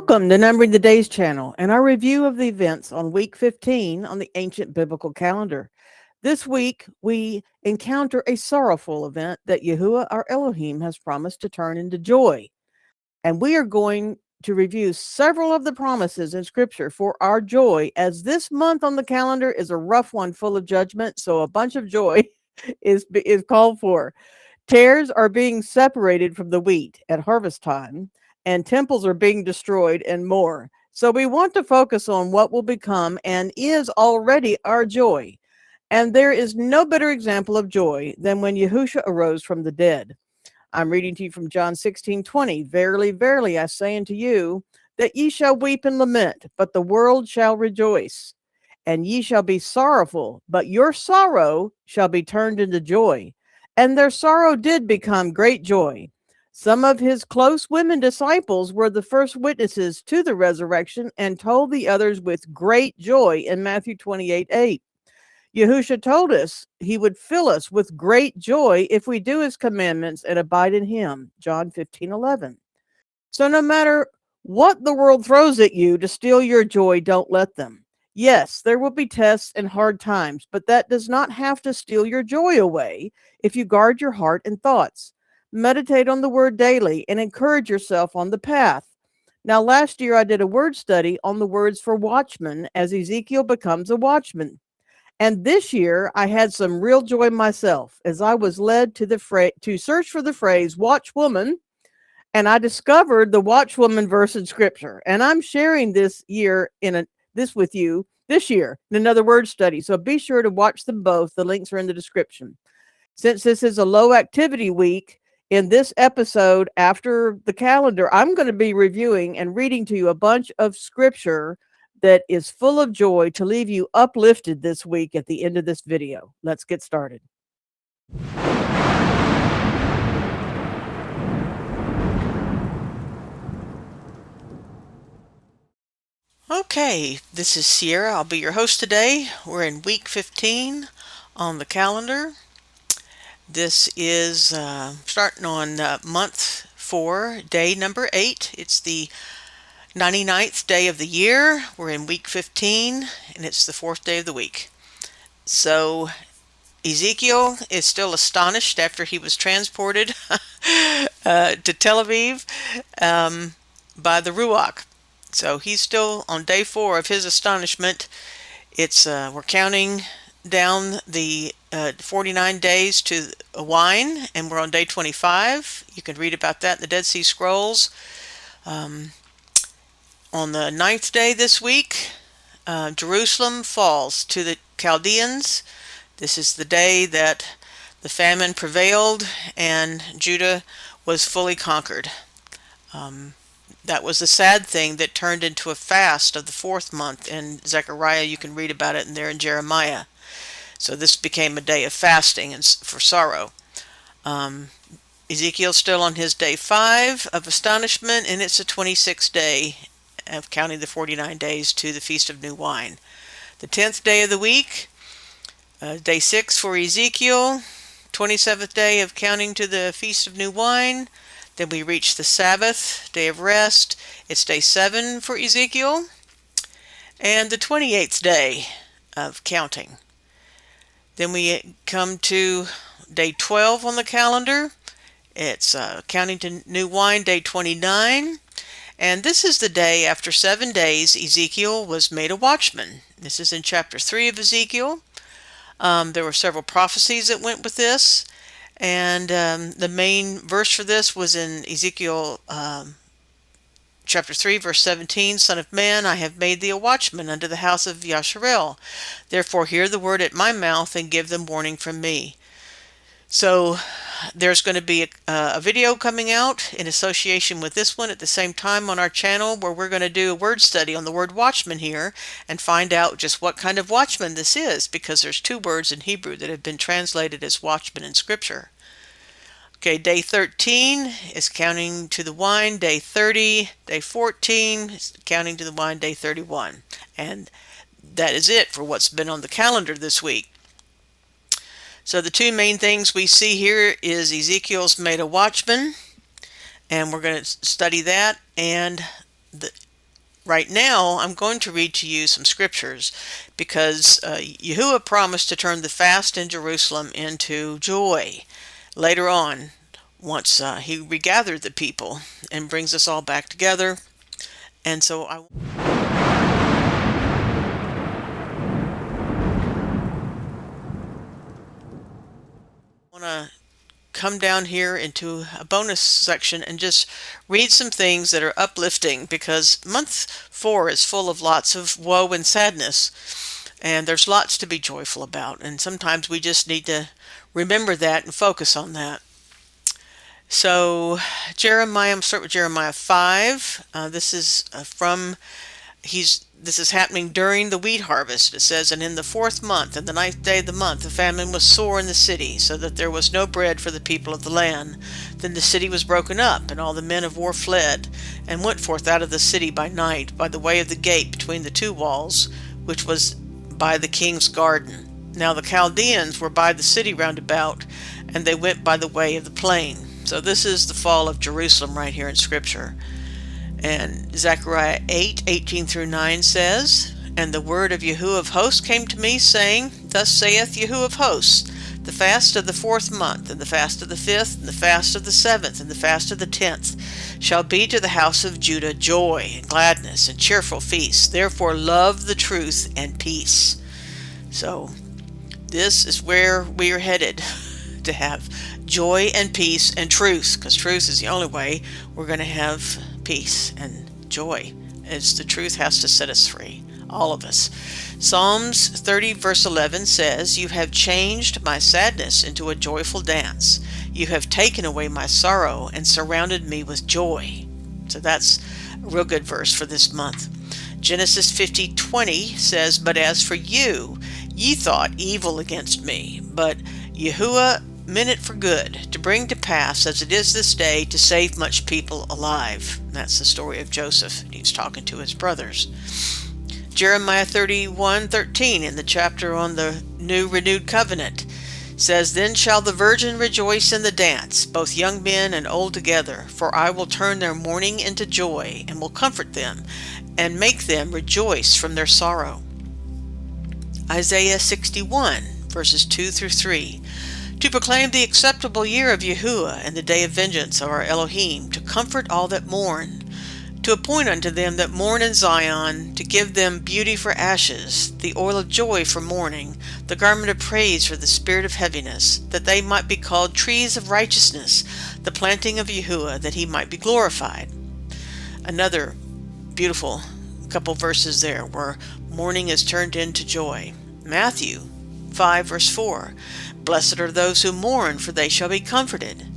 Welcome to Numbering the Days channel and our review of the events on week 15 on the ancient biblical calendar. This week, we encounter a sorrowful event that Yahuwah our Elohim has promised to turn into joy. And we are going to review several of the promises in scripture for our joy, as this month on the calendar is a rough one full of judgment, so a bunch of joy is called for. Tares are being separated from the wheat at harvest time, and temples are being destroyed, and more. So we want to focus on what will become and is already our joy. And there is no better example of joy than when Yahushua arose from the dead. I'm reading to you from John 16:20. Verily, verily, I say unto you, that ye shall weep and lament, but the world shall rejoice. And ye shall be sorrowful, but your sorrow shall be turned into joy. And their sorrow did become great joy. Some of his close women disciples were the first witnesses to the resurrection and told the others with great joy in Matthew 28:8. Yahushua told us he would fill us with great joy if we do his commandments and abide in him, John 15:11. So no matter what the world throws at you to steal your joy, don't let them. Yes, there will be tests and hard times, but that does not have to steal your joy away if you guard your heart and thoughts. Meditate on the word daily and encourage yourself on the path. Now, last year I did a word study on the words for watchman as Ezekiel becomes a watchman. And this year I had some real joy myself as I was led to search for the phrase watchwoman, and I discovered the watchwoman verse in scripture. And I'm sharing this with you this year in another word study. So be sure to watch them both. The links are in the description. Since this is a low activity week, in this episode after the calendar, I'm going to be reviewing and reading to you a bunch of scripture that is full of joy to leave you uplifted this week at the end of this video. Let's get started. Okay, this is Sierra. I'll be your host today. We're in week 15 on the calendar. This is starting on month 4, day number 8. It's the 99th day of the year. We're in week 15, and it's the 4th day of the week. So Ezekiel is still astonished after he was transported to Tel Aviv by the Ruach. So he's still on day 4 of his astonishment. It's we're counting down the 49 days to a wine, and we're on day 25. You can read about that in the Dead Sea Scrolls. On the 9th day this week, Jerusalem falls to the Chaldeans. This is the day that the famine prevailed and Judah was fully conquered. That was the sad thing that turned into a fast of the 4th month in Zechariah. You can read about it in there in Jeremiah. So this became a day of fasting and for sorrow. Ezekiel's still on his day 5 of astonishment, and it's the 26th day of counting the 49 days to the Feast of New Wine. The 10th day of the week, day 6 for Ezekiel, 27th day of counting to the Feast of New Wine. Then we reach the Sabbath, day of rest. It's day 7 for Ezekiel. And the 28th day of counting. Then we come to day 12 on the calendar. It's counting to new wine, day 29. And this is the day after 7 days Ezekiel was made a watchman. This is in chapter 3 of Ezekiel. There were several prophecies that went with this. And the main verse for this was in Ezekiel chapter 3, verse 17. Son of man, I have made thee a watchman unto the house of Yasharel. Therefore hear the word at my mouth and give them warning from me. So there's going to be a video coming out in association with this one at the same time on our channel, where we're going to do a word study on the word watchman here and find out just what kind of watchman this is, because there's 2 words in Hebrew that have been translated as watchman in scripture. Okay, day 13 is counting to the wine, day 30, day 14 is counting to the wine, day 31. And that is it for what's been on the calendar this week. So the 2 main things we see here is Ezekiel's made a watchman, and we're going to study that, and Right now, I'm going to read to you some scriptures because Yahuwah promised to turn the fast in Jerusalem into joy later on, once he regathered the people and brings us all back together. And so I want to come down here into a bonus section and just read some things that are uplifting, because month 4 is full of lots of woe and sadness, and there's lots to be joyful about, and sometimes we just need to remember that and focus on that. So Jeremiah, I'm start with Jeremiah 5. This is from this is happening during the wheat harvest. It says, "And in the 4th month, and the 9th day of the month, the famine was sore in the city, so that there was no bread for the people of the land. Then the city was broken up, and all the men of war fled, and went forth out of the city by night, by the way of the gate between the 2 walls, which was by the king's garden. Now the Chaldeans were by the city round about, and they went by the way of the plain." So this is the fall of Jerusalem right here in Scripture. And Zechariah 8:18 through 9 says, "And the word of Yahuwah of hosts came to me, saying, Thus saith Yahuwah of hosts, the fast of the 4th month, and the fast of the 5th, and the fast of the 7th, and the fast of the 10th, shall be to the house of Judah joy, and gladness, and cheerful feasts. Therefore love the truth and peace." So this is where we are headed, to have joy and peace and truth, because truth is the only way we're going to have peace and joy. It's the truth has to set us free, all of us. Psalms 30 verse 11 says, "You have changed my sadness into a joyful dance. You have taken away my sorrow and surrounded me with joy." So that's a real good verse for this month. Genesis 50:20 says, "But as for you, ye thought evil against me, but Yahuwah meant it for good, to bring to pass as it is this day, to save much people alive." And that's the story of Joseph. He's talking to his brothers. Jeremiah 31:13, in the chapter on the new renewed covenant, says, "Then shall the virgin rejoice in the dance, both young men and old together, for I will turn their mourning into joy, and will comfort them, and make them rejoice from their sorrow." Isaiah 61 verses 2 through 3, "To proclaim the acceptable year of Yahuwah, and the day of vengeance of our Elohim, to comfort all that mourn, to appoint unto them that mourn in Zion, to give them beauty for ashes, the oil of joy for mourning, the garment of praise for the spirit of heaviness, that they might be called trees of righteousness, the planting of Yahuwah, that he might be glorified." Another beautiful couple verses there where mourning is turned into joy. Matthew 5 verse 4, "Blessed are those who mourn, for they shall be comforted."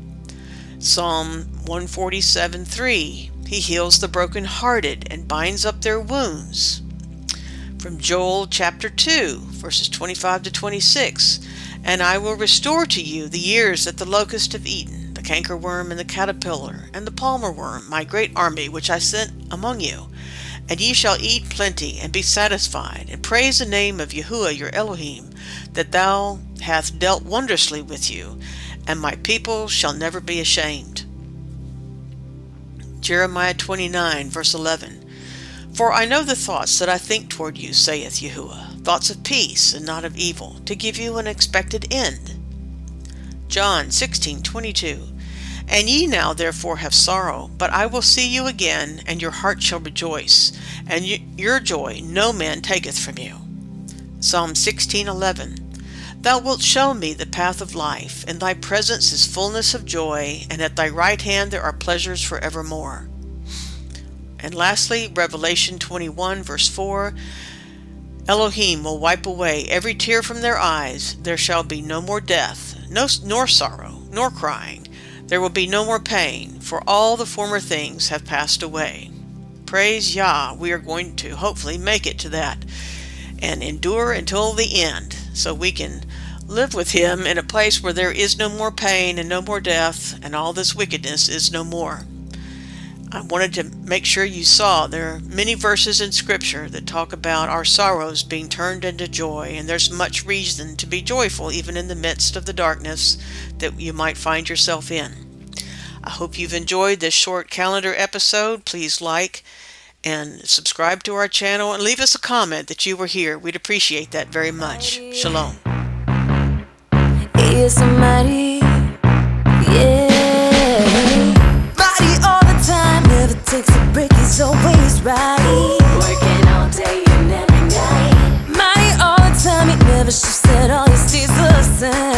Psalm 147:3, "He heals the brokenhearted and binds up their wounds." From Joel chapter 2 verses 25 to 26, "And I will restore to you the years that the locust have eaten, the cankerworm and the caterpillar, and the palmer worm, my great army which I sent among you. And ye shall eat plenty, and be satisfied, and praise the name of Yahuwah your Elohim, that thou hath dealt wondrously with you, and my people shall never be ashamed." Jeremiah 29 verse 11, "For I know the thoughts that I think toward you, saith Yahuwah, thoughts of peace and not of evil, to give you an expected end." John 16:22, "And ye now therefore have sorrow, but I will see you again, and your heart shall rejoice, and your joy no man taketh from you." Psalm 16:11, "Thou wilt show me the path of life. In thy presence is fullness of joy, and at thy right hand there are pleasures forevermore." And lastly, Revelation 21 verse 4, "Elohim will wipe away every tear from their eyes. There shall be no more death, nor sorrow, nor crying. There will be no more pain, for all the former things have passed away." Praise Yah, we are going to hopefully make it to that and endure until the end, so we can live with him in a place where there is no more pain and no more death, and all this wickedness is no more. I wanted to make sure you saw there are many verses in Scripture that talk about our sorrows being turned into joy, and there's much reason to be joyful even in the midst of the darkness that you might find yourself in. I hope you've enjoyed this short calendar episode. Please like and subscribe to our channel and leave us a comment that you were here. We'd appreciate that very much. Shalom. He is somebody, yeah. Body all the time, never takes a break, he's always right. Working all day and every night. Money all the time, he never shifts at all, he stays the same.